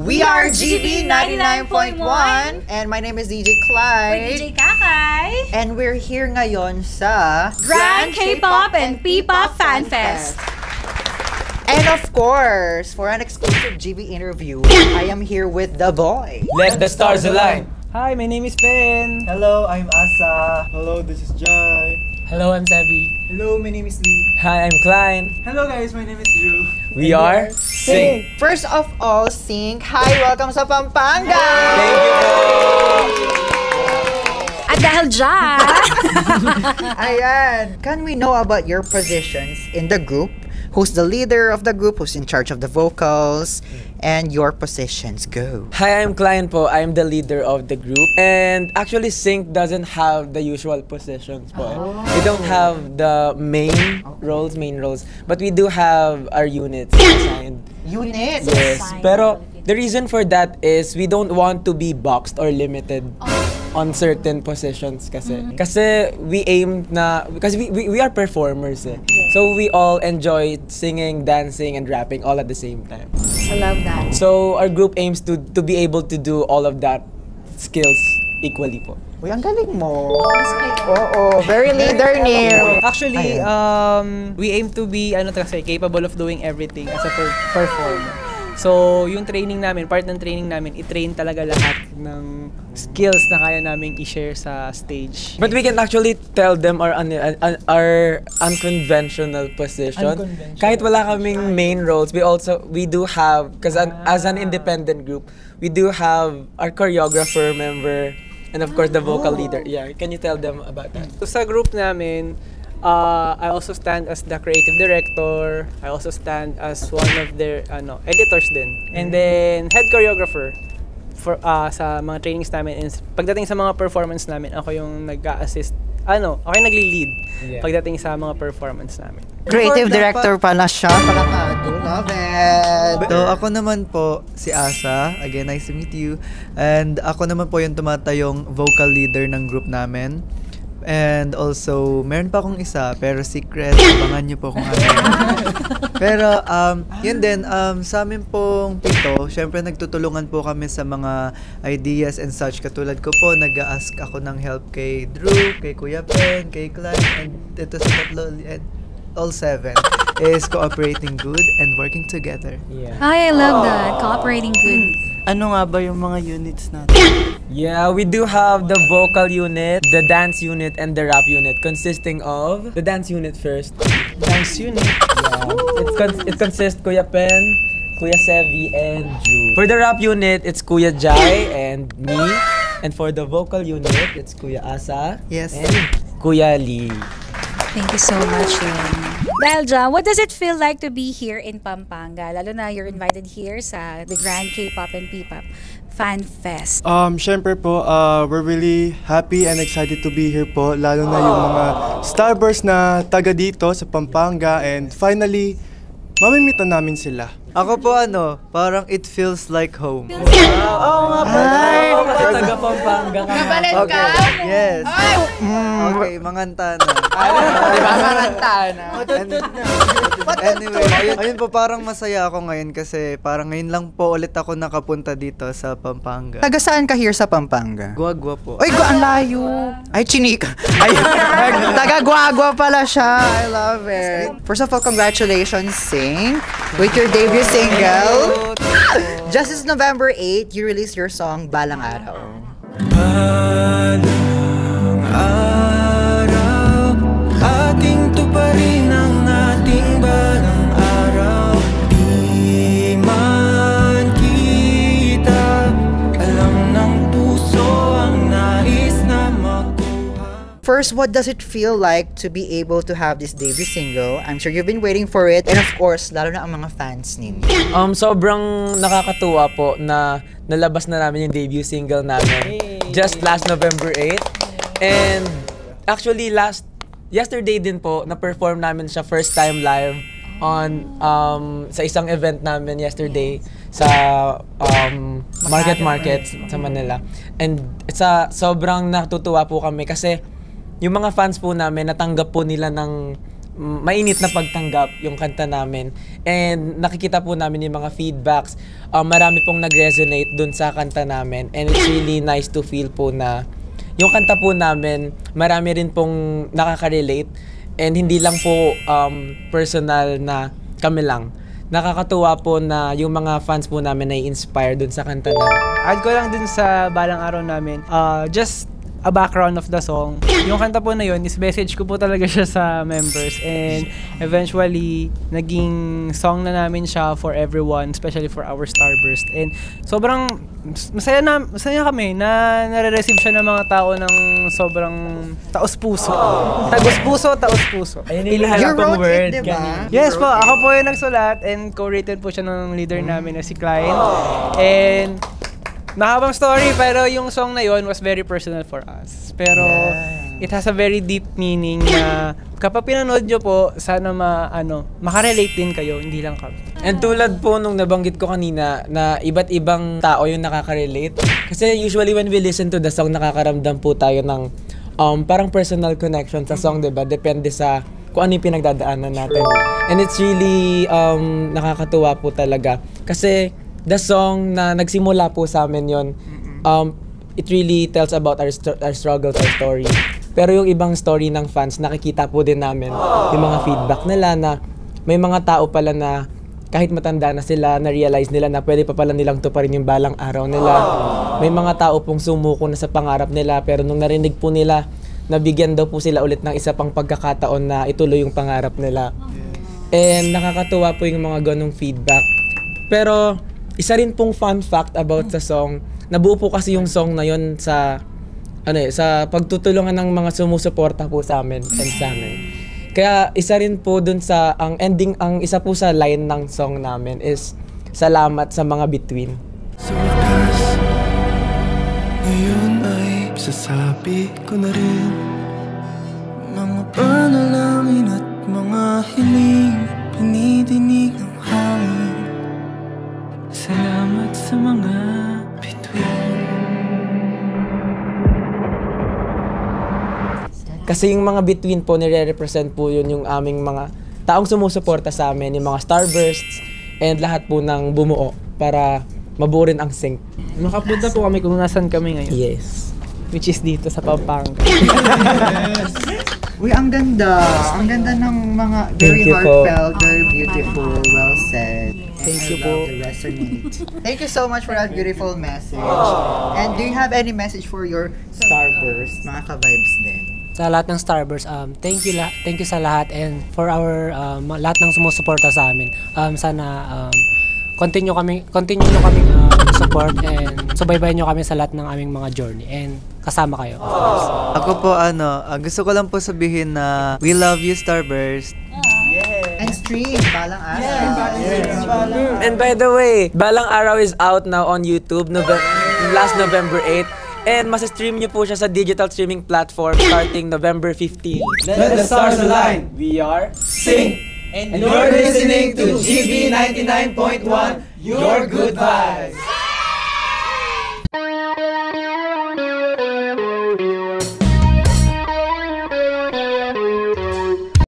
We are GB 99.1 and my name is DJ Clyde. With DJ Kakay. And we're here ngayon sa Grand K-Pop and P-Pop Fan Fest. And of course, for an exclusive GB interview, I am here with the boy. Let the stars align. Hi, my name is Ben. Hello, I'm Asa. Hello, this is Jai. Hello, I'm Savi. Hello, my name is Lee. Hi, I'm Klein. Hello guys, my name is Drew. We are Sing. First of all, Sing. Hi, welcome sa Pampanga! Thank you po! At dahil dyan, Ayan. Can we know about your positions in the group? Who's the leader of the group? Who's in charge of the vocals? And your positions. Go. Hi, I'm Klein po. I'm the leader of the group. And actually, Sync doesn't have the usual positions po. We don't have the main roles. But we do have our units assigned. Units? Yes. Pero the reason for that is we don't want to be boxed or limited on certain positions kasi. Kasi we aim na, because we are performers eh. So we all enjoy singing, dancing, and rapping all at the same time. I love that. So our group aims to be able to do all of that skills equally po. Uy, ang galing mo. Oo, very leader niyo. Actually, we aim to be capable of doing everything as a performer. So, yung training namin, part ng training namin, i-train talaga lahat ng skills na kaya namin i-share sa stage. But we can actually tell them our unconventional position. Kahit wala kaming main roles, we do have, because as an independent group, we do have our choreographer member and of course the vocal leader. Yeah, can you tell them about that? So, sa group namin, I also stand as the creative director. I also stand as one of their editors din. And then head choreographer for sa mga trainings namin. And pagdating sa mga performance namin, ako yung nag-a-assist. Ako yung nagli-lead pagdating sa mga performance namin. Creative director pala siya. Palakado. Love it. So, ako naman po si Asa. Again, nice to meet you. And ako naman po yung tumatayong vocal leader ng group namin. And also, meron pa akong isa, pero secret. Abangan nyo po kung ano yun. Pero, yun din, sa amin pong pito, syempre nagtutulungan po kami sa mga ideas and such. Katulad ko po, nag-a-ask ako ng help kay Drew, kay Kuya Ben, kay Clyde, and ito sa tatlo, and all seven is cooperating good and working together. Yeah. I love that. Cooperating good. Ano nga ba yung mga units natin? Yeah, we do have the vocal unit, the dance unit, and the rap unit, consisting of the dance unit first. Dance unit. Yeah. It consists Kuya Pen, Kuya Sevi, and Drew. For the rap unit, it's Kuya Jai and me. And for the vocal unit, it's Kuya Asa and Kuya Lee. Thank you so much, Lynn. Dahil dyan, what does it feel like to be here in Pampanga? Lalo na you're invited here sa the Grand K-Pop and P-Pop Fan Fest. Syempre po, we're really happy and excited to be here po. Lalo na yung mga Starburst na taga dito sa Pampanga. And finally, mamimita namin sila. Ako po parang it feels like home. Oo nga pala. Taga Pampanga ka. Kapalit ka? Yes. Okay, manganta na. Manganta na. Anyway, ayun po, parang masaya ako ngayon kasi parang ngayon lang po ulit ako nakapunta dito sa Pampanga. Taga saan ka here sa Pampanga? Guagua po. Ay, ang layo. Ay, chinika. Ay, taga Guagua pala siya. I love it. First of all, congratulations, Sing, with your debut single. Just this November 8, you released your song, Balang Araw. Balang araw, ating tuparin ang ating balang araw. Di man kita, alam ng puso ang nais na makuha. First, what does it feel like to be able to have this debut single? I'm sure you've been waiting for it. And of course, lalo na ang mga fans ninyo. Sobrang nakakatuwa po na nalabas na namin yung debut single namin just last November 8. And actually yesterday din po na-perform namin siya first time live on sa isang event namin yesterday sa Market sa Manila. And sobrang natutuwa po kami kasi yung mga fans po namin natanggap po nila ng mainit na pagtanggap yung kanta namin. And nakikita po namin yung mga feedbacks. Marami pong nag-resonate dun sa kanta namin. And it's really nice to feel po na yung kanta po namin, marami rin pong nakaka-relate. And hindi lang po personal na kami lang. Nakakatuwa po na yung mga fans po namin ay inspired dun sa kanta namin. Add ko lang dun sa Balang Araw namin, just a background of the song. Yung kanta po na yun, is message ko po talaga siya sa members, and eventually naging song na namin siya for everyone, especially for our Starburst. And sobrang masaya kami na nare-receive siya ng mga tao ng sobrang taos-puso. Tagos-puso, taos-puso. Ayun You wrote it, diba? Yes po, ako po yung nagsulat, and co-written po siya ng leader namin na si Klein. And mahabang story, pero yung song na yon was very personal for us. Pero it has a very deep meaning na kapag pinanood nyo po, sana makarelate din kayo, hindi lang kami. And tulad po nung nabanggit ko kanina na iba't ibang tao yung nakaka-relate. Kasi usually when we listen to the song, nakakaramdam po tayo ng parang personal connection sa song, diba? Depende sa kung ano yung pinagdadaanan natin. And it's really nakakatuwa po talaga. Kasi the song na nagsimula po sa amin yon, it really tells about our struggles, our story. Pero yung ibang story ng fans, nakikita po din namin yung mga feedback nila na may mga tao pala na kahit matanda na sila, na-realize nila na pwede pa pala nilang tuparin yung balang araw nila. May mga tao pong sumuko na sa pangarap nila, pero nung narinig po nila, nabigyan daw po sila ulit ng isa pang pagkakataon na ituloy yung pangarap nila. And nakakatuwa po yung mga ganong feedback. Pero isa rin pong fun fact about sa song, nabuo po kasi yung song na yon sa sa pagtutulungan ng mga sumusuporta po sa amin and sa amin. Kaya isa rin po dun sa ang ending, ang isa po sa line ng song namin is salamat sa mga between. Sa wakas, ngayon ay sasabi ko na rin mga panalangin at mga hiling pinidinig ng hangin. Salamat sa mga bituin. Kasi yung mga between po, nire-represent po yun yung aming mga taong sumusuporta sa amin, yung mga Starbursts, and lahat po ng bumuo para mabuo rin ang sync. Makapunta po kami kung nasan kami ngayon. Yes. Which is dito sa Pampanga. Uy, ang ganda. Ang ganda ng mga very heartfelt, very beautiful, well said. Thank you I love po. the resonate. Thank you so much for that beautiful message. And do you have any message for your Starburst, mga ka-vibes din? Sa lahat ng Starburst, thank you sa lahat, and for our lahat ng sumusuporta sa amin. Sana continue nyo kami support, and subaybayan nyo kami sa lahat ng aming mga journey, and kasama kayo. Ako po gusto ko lang po sabihin na we love you, Starburst. And stream, Balang Araw. And by the way, Balang Araw is out now on YouTube last November 8. And mas-stream nyo po siya sa digital streaming platform starting November 15. Let the stars align. We are Sing. And you're listening to GB 99.1, your good vibes.